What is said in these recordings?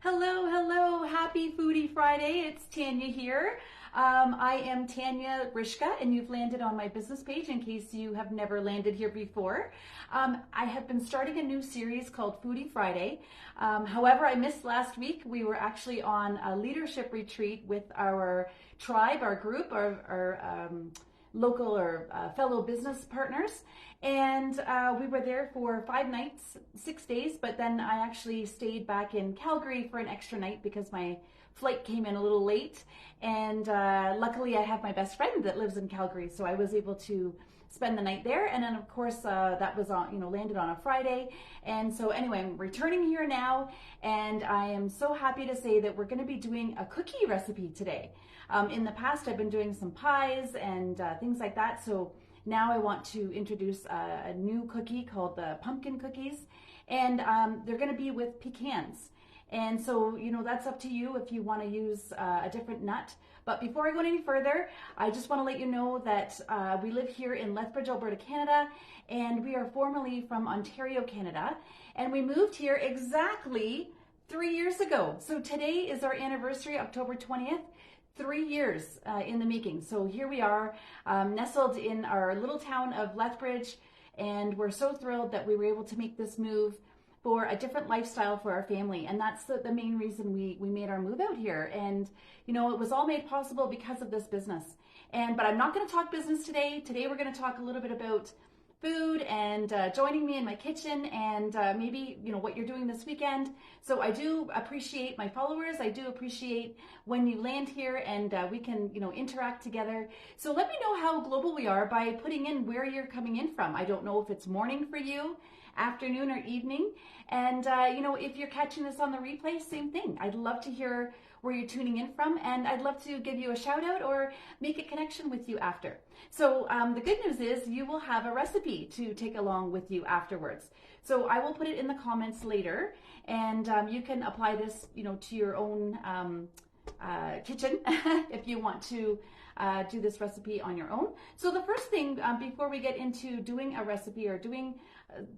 Hello, hello, happy Foodie Friday. It's Tanya here. I am Tanya Rishka, and you've landed on my business page in case you have never landed here before. I have been starting a new series called Foodie Friday. However, I missed last week. We were actually on a leadership retreat with our tribe, our group, our local or fellow business partners. And we were there for 5 nights, 6 days, but then I actually stayed back in Calgary for an extra night because my flight came in a little late. And luckily I have my best friend that lives in Calgary, so I was able to spend the night there. And then of course that was on, landed on a Friday. And so anyway, I'm returning here now, and I am so happy to say that we're going to be doing a cookie recipe today. In the past, I've been doing some pies and things like that. So now I want to introduce a new cookie called the pumpkin cookies, and they're going to be with pecans. And so, that's up to you if you want to use a different nut. But before I go any further, I just want to let you know that we live here in Lethbridge, Alberta, Canada, and we are formerly from Ontario, Canada. And we moved here exactly 3 years ago. So today is our anniversary, October 20th. 3 years in the making. So here we are, nestled in our little town of Lethbridge, and we're so thrilled that we were able to make this move for a different lifestyle for our family. And that's the main reason we made our move out here. And it was all made possible because of this business. But I'm not going to talk business today. Today we're going to talk a little bit about food and joining me in my kitchen, and maybe what you're doing this weekend. So I do appreciate my followers. I do appreciate when you land here and we can interact together. So let me know how global we are by putting in where you're coming in from. I don't know if it's morning for you, afternoon, or evening. And if you're catching this on the replay, same thing. I'd love to hear where you're tuning in from, and I'd love to give you a shout out or make a connection with you after. So the good news is you will have a recipe to take along with you afterwards. So I will put it in the comments later, and you can apply this to your own kitchen if you want to do this recipe on your own. So the first thing before we get into doing a recipe or doing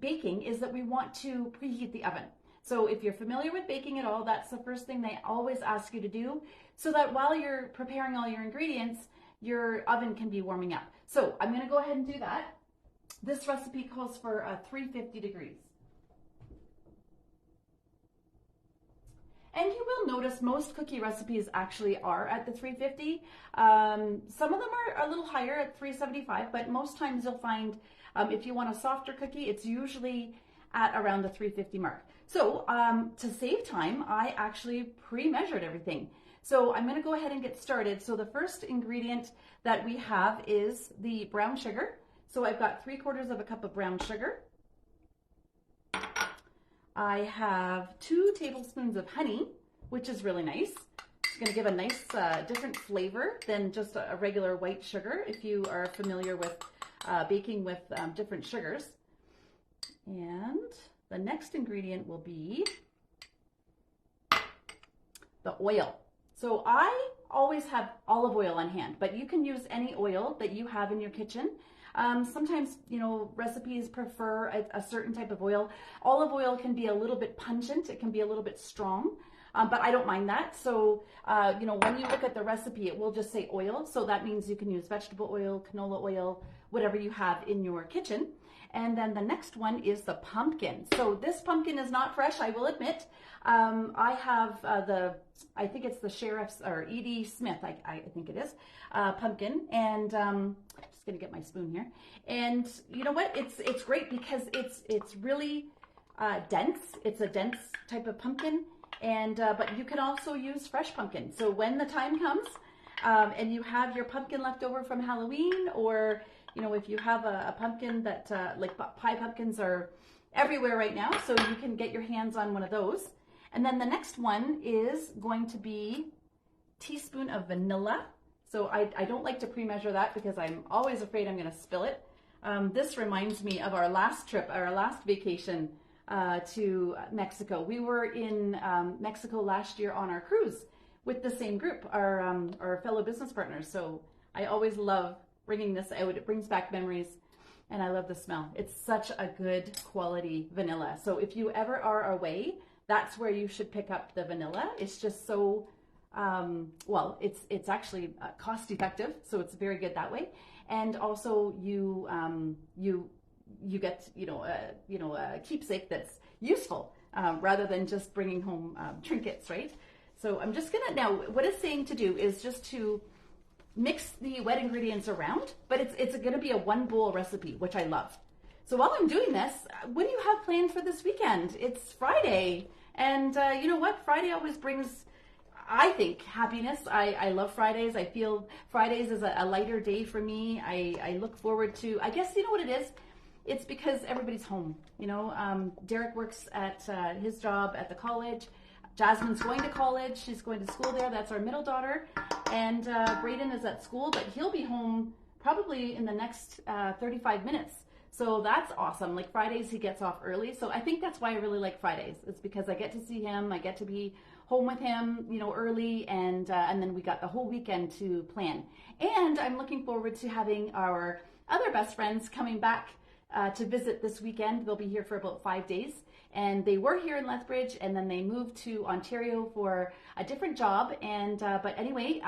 baking is that we want to preheat the oven. So if you're familiar with baking at all, that's the first thing they always ask you to do, so that while you're preparing all your ingredients, your oven can be warming up. So I'm going to go ahead and do that. This recipe calls for 350 degrees. And you will notice most cookie recipes actually are at the 350. Some of them are a little higher at 375, but most times you'll find if you want a softer cookie, it's usually at around the 350 mark. So to save time, I actually pre-measured everything. So I'm going to go ahead and get started. So the first ingredient that we have is the brown sugar. So I've got 3/4 of a cup of brown sugar. I have 2 tablespoons of honey, which is really nice. It's going to give a nice different flavor than just a regular white sugar if you are familiar with baking with different sugars. And the next ingredient will be the oil. So I always have olive oil on hand, but you can use any oil that you have in your kitchen. Sometimes, recipes prefer a certain type of oil. Olive oil can be a little bit pungent. It can be a little bit strong, but I don't mind that. So, when you look at the recipe, it will just say oil. So that means you can use vegetable oil, canola oil, whatever you have in your kitchen. And then the next one is the pumpkin. So this pumpkin is not fresh, I will admit. I have I think it's the Sheriff's, or E.D. Smith, I think it is, pumpkin. And I'm just gonna get my spoon here. And you know what? It's great because it's really dense. It's a dense type of pumpkin. And but you can also use fresh pumpkin. So when the time comes and you have your pumpkin left over from Halloween, or if you have a pumpkin that, like pie pumpkins are everywhere right now, so you can get your hands on one of those. And then the next one is going to be a teaspoon of vanilla. So I don't like to pre-measure that because I'm always afraid I'm going to spill it. This reminds me of our last trip, our last vacation to Mexico. We were in Mexico last year on our cruise with the same group, our fellow business partners. So I always love bringing this out. It brings back memories, and I love the smell. It's such a good quality vanilla. So if you ever are away that's where you should pick up the vanilla. It's just so, well, it's actually cost effective, so it's very good that way. And also you get, a keepsake that's useful, rather than just bringing home trinkets, right? So I'm just gonna, now what it's saying to do is just to mix the wet ingredients around, but it's gonna be a 1 bowl recipe, which I love. So while I'm doing this, what do you have planned for this weekend? It's Friday, and you know what? Friday always brings, I think, happiness. I love Fridays. I feel Fridays is a lighter day for me. I look forward to, I guess, you know what it is? It's because everybody's home. Derek works at his job at the college. Jasmine's going to college. She's going to school there. That's our middle daughter. And Brayden is at school, but he'll be home probably in the next 35 minutes. So that's awesome. Like Fridays, he gets off early. So I think that's why I really like Fridays. It's because I get to see him. I get to be home with him, early. And then we got the whole weekend to plan. And I'm looking forward to having our other best friends coming back to visit this weekend. They'll be here for about 5 days. And they were here in Lethbridge, and then they moved to Ontario for a different job. And but anyway,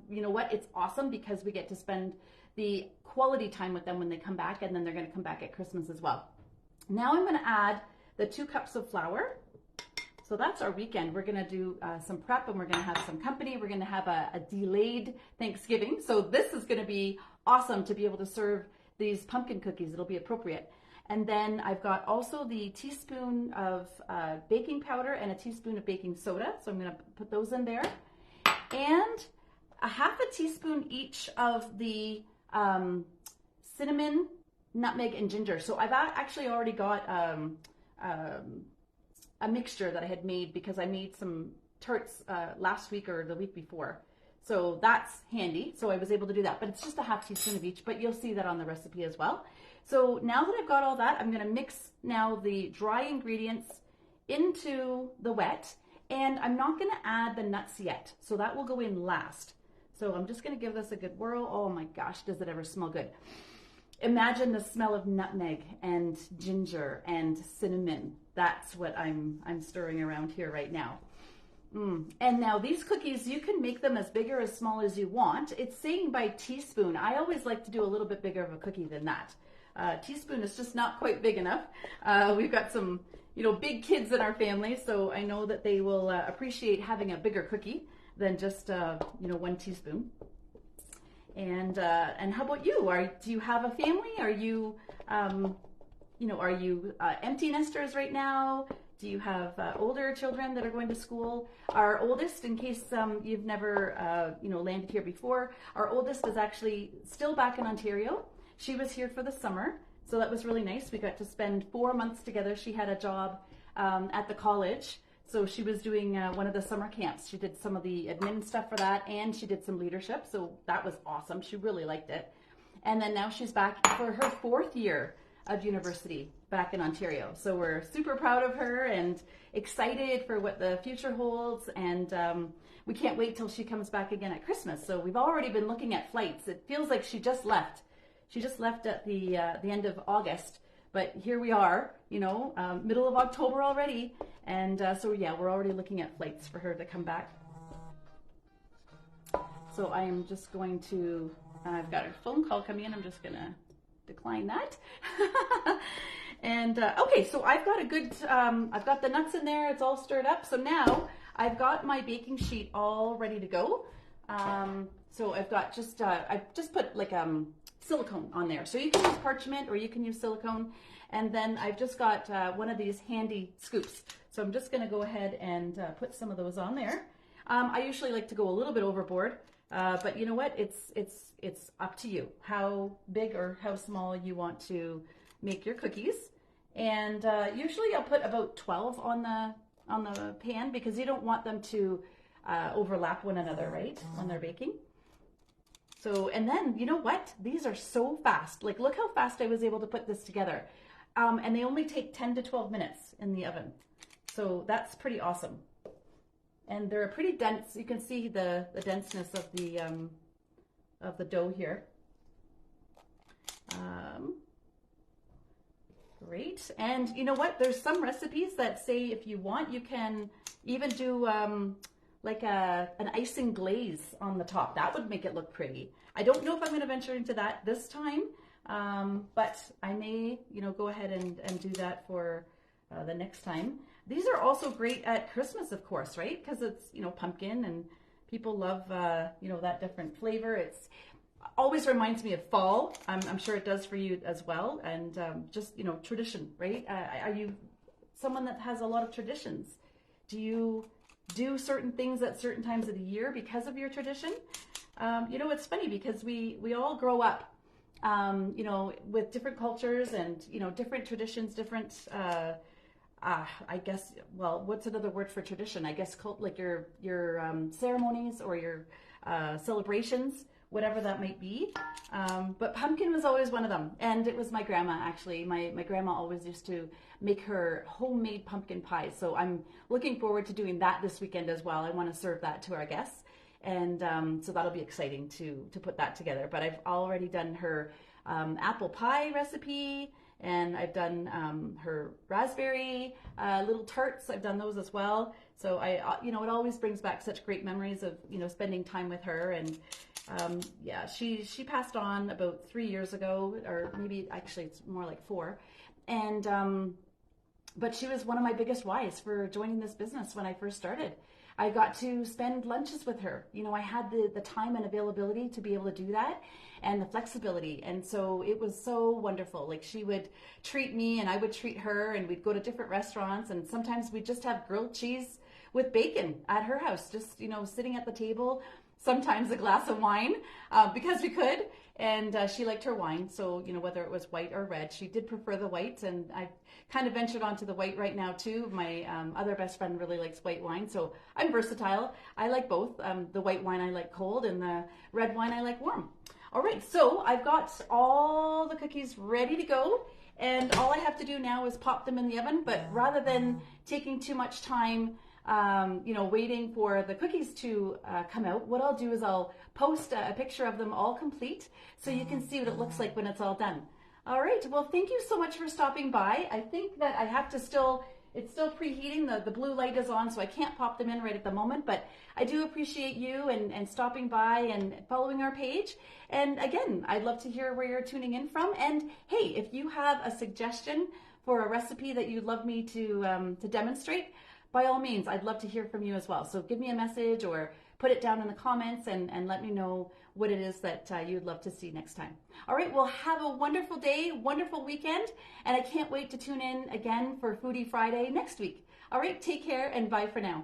you know what? It's awesome because we get to spend the quality time with them when they come back, and then they're going to come back at Christmas as well. Now I'm going to add the 2 cups of flour. So that's our weekend. We're going to do some prep, and we're going to have some company. We're going to have a delayed Thanksgiving. So this is going to be awesome to be able to serve these pumpkin cookies. It'll be appropriate. And then I've got also the teaspoon of baking powder and a teaspoon of baking soda. So I'm going to put those in there. And a half a teaspoon each of the cinnamon, nutmeg, and ginger. So I've actually already got a mixture that I had made because I made some tarts last week or the week before. So that's handy. So I was able to do that, but it's just a half teaspoon of each, but you'll see that on the recipe as well. So now that I've got all that, I'm going to mix now the dry ingredients into the wet, and I'm not going to add the nuts yet. So that will go in last. So I'm just going to give this a good whirl. Oh my gosh, does it ever smell good? Imagine the smell of nutmeg and ginger and cinnamon. That's what I'm stirring around here right now. And now these cookies, you can make them as big or as small as you want. It's saying by teaspoon. I always like to do a little bit bigger of a cookie than that. Teaspoon is just not quite big enough. We've got some, big kids in our family, so I know that they will appreciate having a bigger cookie than just, 1 teaspoon. And how about you? Do you have a family? Are you, are you empty nesters right now? Do you have older children that are going to school? Our oldest, in case you've never, landed here before, our oldest is actually still back in Ontario. She was here for the summer, so that was really nice. We got to spend 4 months together. She had a job at the college, so she was doing one of the summer camps. She did some of the admin stuff for that, and she did some leadership, so that was awesome. She really liked it. And then now she's back for her 4th year of university back in Ontario. So we're super proud of her and excited for what the future holds, and we can't wait till she comes back again at Christmas. So we've already been looking at flights. It feels like she just left. She just left at the end of August, but here we are, middle of October already, and so yeah, we're already looking at flights for her to come back. So I am just going to, I've got a phone call coming in, I'm just gonna decline that. And okay, so I've got a good, I've got the nuts in there, it's all stirred up, so now I've got my baking sheet all ready to go. So I've got just, I've just put like silicone on there. So you can use parchment or you can use silicone. And then I've just got one of these handy scoops. So I'm just gonna go ahead and put some of those on there. I usually like to go a little bit overboard, but you know what? It's up to you how big or how small you want to make your cookies. And usually I'll put about 12 on the pan because you don't want them to overlap one another, right? When they're baking. So, and then, you know what? These are so fast. Like, look how fast I was able to put this together. And they only take 10 to 12 minutes in the oven. So that's pretty awesome. And they're pretty dense. You can see the denseness of the dough here. Great. And you know what? There's some recipes that say if you want, you can even do like an icing glaze on the top. That would make it look pretty. I don't know if I'm going to venture into that this time, but I may, go ahead and do that for the next time. These are also great at Christmas, of course, right? Because it's, pumpkin and people love, that different flavor. It's always reminds me of fall. I'm sure it does for you as well. And just, tradition, right? Are you someone that has a lot of traditions? Do you do certain things at certain times of the year because of your tradition? It's funny because we all grow up, with different cultures and, different traditions, different, I guess, well, what's another word for tradition? I guess like your ceremonies or your celebrations, whatever that might be. But pumpkin was always one of them. And it was my grandma, actually. My grandma always used to make her homemade pumpkin pie. So I'm looking forward to doing that this weekend as well. I want to serve that to our guests. And so that'll be exciting to put that together. But I've already done her apple pie recipe, and I've done her raspberry little tarts. I've done those as well. So it always brings back such great memories of, spending time with her. And she passed on about 3 years ago, or maybe actually it's more like 4. And, but she was one of my biggest whys for joining this business when I first started. I got to spend lunches with her. I had the time and availability to be able to do that, and the flexibility. And so it was so wonderful. Like, she would treat me and I would treat her, and we'd go to different restaurants, and sometimes we'd just have grilled cheese with bacon at her house, just, sitting at the table, sometimes a glass of wine, because we could. And she liked her wine. So, whether it was white or red, she did prefer the white. And I kind of ventured onto the white right now too. My other best friend really likes white wine. So I'm versatile. I like both. The white wine I like cold, and the red wine I like warm. All right, so I've got all the cookies ready to go. And all I have to do now is pop them in the oven. But rather than taking too much time, waiting for the cookies to come out, what I'll do is I'll post a picture of them all complete so you can see what it looks like when it's all done. All right, well, thank you so much for stopping by. I think that I have to it's still preheating. The blue light is on, so I can't pop them in right at the moment, but I do appreciate you and stopping by and following our page. And again, I'd love to hear where you're tuning in from. And hey, if you have a suggestion for a recipe that you'd love me to demonstrate, by all means, I'd love to hear from you as well. So give me a message or put it down in the comments and let me know what it is that you'd love to see next time. All right, well, have a wonderful day, wonderful weekend, and I can't wait to tune in again for Foodie Friday next week. All right, take care and bye for now.